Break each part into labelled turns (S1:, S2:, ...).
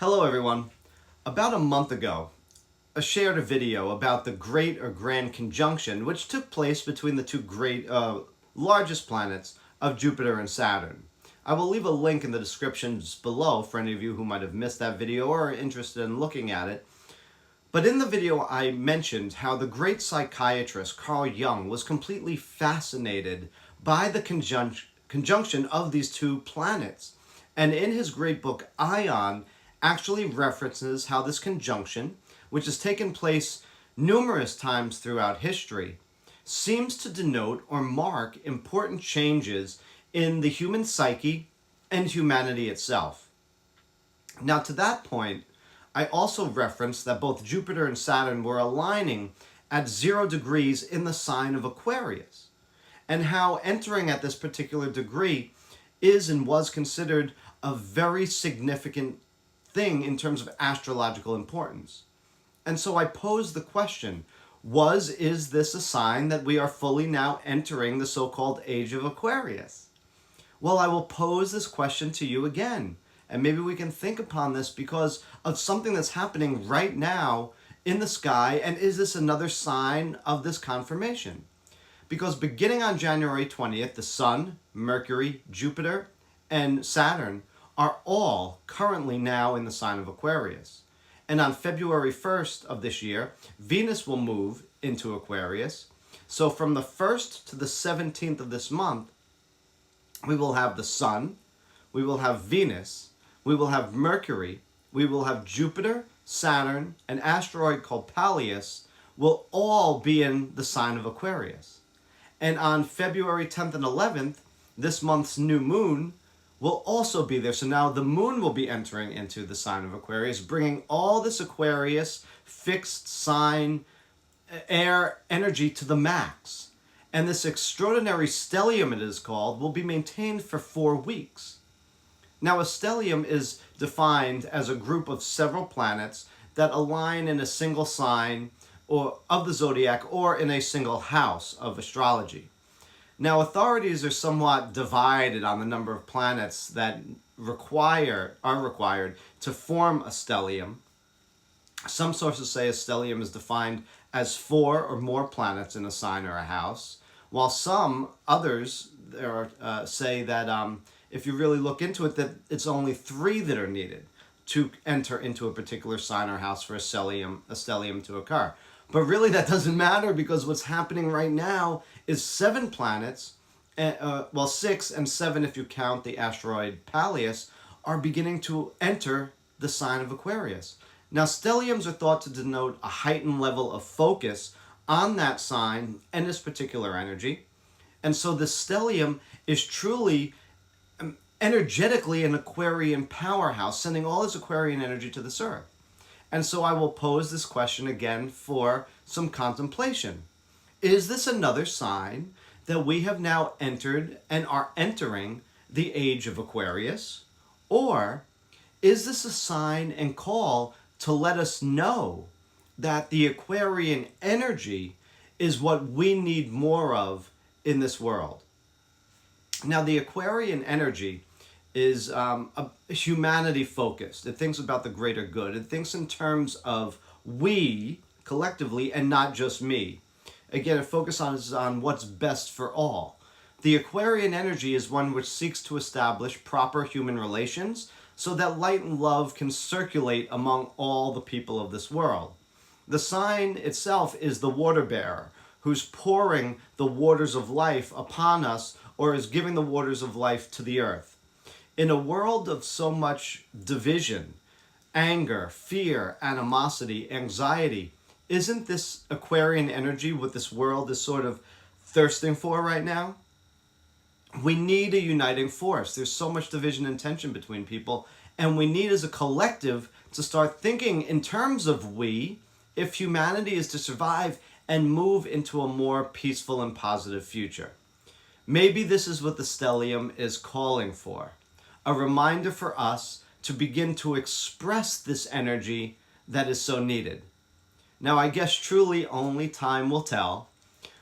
S1: Hello everyone. About a month ago, I shared a video about the Great or Grand Conjunction which took place between the two largest planets of Jupiter and Saturn. I will leave a link in the descriptions below for any of you who might have missed that video or are interested in looking at it. But in the video I mentioned how the great psychiatrist Carl Jung was completely fascinated by the conjunction of these two planets. And in his great book, Ion, actually references how this conjunction, which has taken place numerous times throughout history, seems to denote or mark important changes in the human psyche and humanity itself. Now, to that point, I also referenced that both Jupiter and Saturn were aligning at 0 degrees in the sign of Aquarius, and how entering at this particular degree is and was considered a very significant thing in terms of astrological importance. And so I posed the question, is this a sign that we are fully now entering the so-called age of Aquarius? Well, I will pose this question to you again, and maybe we can think upon this because of something that's happening right now in the sky, and is this another sign of this confirmation? Because beginning on January 20th, the Sun, Mercury, Jupiter, and Saturn are all currently now in the sign of Aquarius. And on February 1st of this year, Venus will move into Aquarius. So from the 1st to the 17th of this month, we will have the Sun, we will have Venus, we will have Mercury, we will have Jupiter, Saturn, an asteroid called Pallas will all be in the sign of Aquarius. And on February 10th and 11th, this month's new moon will also be there. So now the moon will be entering into the sign of Aquarius, bringing all this Aquarius fixed sign air energy to the max. And this extraordinary stellium, it is called, will be maintained for 4 weeks. Now a stellium is defined as a group of several planets that align in a single sign or of the zodiac or in a single house of astrology. Now, authorities are somewhat divided on the number of planets that are required to form a stellium. Some sources say a stellium is defined as 4 or more planets in a sign or a house, while some others say that if you really look into it, that it's only 3 that are needed to enter into a particular sign or house for a stellium to occur. But really that doesn't matter, because what's happening right now is 7 planets, 6 and 7 if you count the asteroid Pallas, are beginning to enter the sign of Aquarius. Now stelliums are thought to denote a heightened level of focus on that sign and this particular energy. And so the stellium is truly energetically an Aquarian powerhouse, sending all this Aquarian energy to this earth. And so I will pose this question again for some contemplation. Is this another sign that we have now entered and are entering the age of Aquarius? Or is this a sign and call to let us know that the Aquarian energy is what we need more of in this world? Now, the Aquarian energy is humanity focused. It thinks about the greater good. It thinks in terms of we collectively and not just me. Again, it focuses on what's best for all. The Aquarian energy is one which seeks to establish proper human relations so that light and love can circulate among all the people of this world. The sign itself is the water bearer, who's pouring the waters of life upon us, or is giving the waters of life to the earth. In a world of so much division, anger, fear, animosity, anxiety, isn't this Aquarian energy what this world is sort of thirsting for right now? We need a uniting force. There's so much division and tension between people, and we need as a collective to start thinking in terms of we, if humanity is to survive and move into a more peaceful and positive future. Maybe this is what the stellium is calling for. A reminder for us to begin to express this energy that is so needed. Now, I guess truly only time will tell,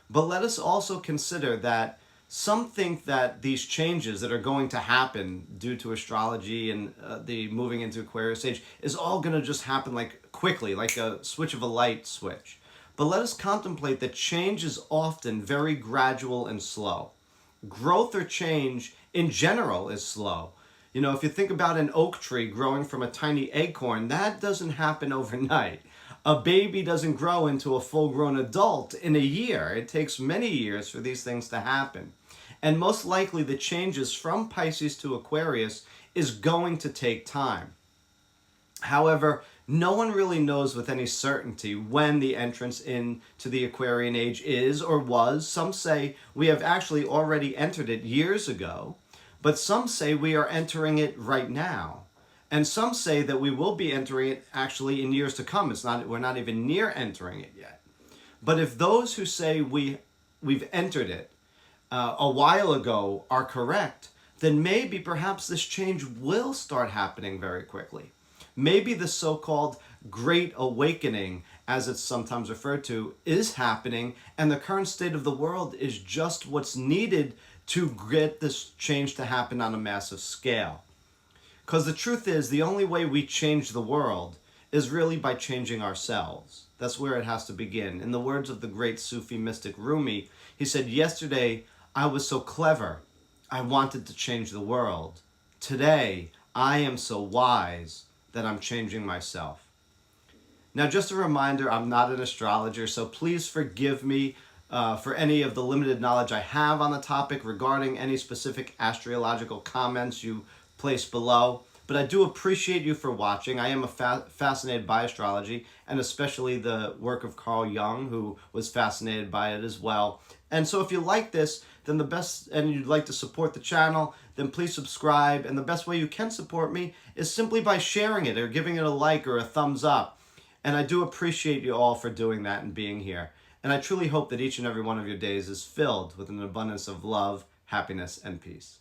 S1: but let us also consider that Some think that these changes that are going to happen due to astrology and the moving into Aquarius age is all going to just happen like quickly, like a switch of a light switch. But let us contemplate that change is often very gradual and slow. Growth or change in general is slow. You know, if you think about an oak tree growing from a tiny acorn, that doesn't happen overnight. A baby doesn't grow into a full-grown adult in a year. It takes many years for these things to happen. And most likely the changes from Pisces to Aquarius is going to take time. However, no one really knows with any certainty when the entrance into the Aquarian age is or was. Some say we have actually already entered it years ago, but some say we are entering it right now. And some say that we will be entering it actually in years to come. We're not even near entering it yet. But if those who say we've entered it a while ago are correct, then maybe perhaps this change will start happening very quickly. Maybe the so-called Great Awakening, as it's sometimes referred to, is happening, and the current state of the world is just what's needed to get this change to happen on a massive scale. Because the truth is, the only way we change the world is really by changing ourselves. That's where it has to begin. In the words of the great Sufi mystic Rumi, he said, "Yesterday, I was so clever, I wanted to change the world. Today, I am so wise that I'm changing myself." Now, just a reminder, I'm not an astrologer, so please forgive me for any of the limited knowledge I have on the topic regarding any specific astrological comments you place below. But I do appreciate you for watching. I am fascinated by astrology, and especially the work of Carl Jung, who was fascinated by it as well. And so if you like this, then and you'd like to support the channel, then please subscribe. And the best way you can support me is simply by sharing it or giving it a like or a thumbs up. And I do appreciate you all for doing that and being here. And I truly hope that each and every one of your days is filled with an abundance of love, happiness, and peace.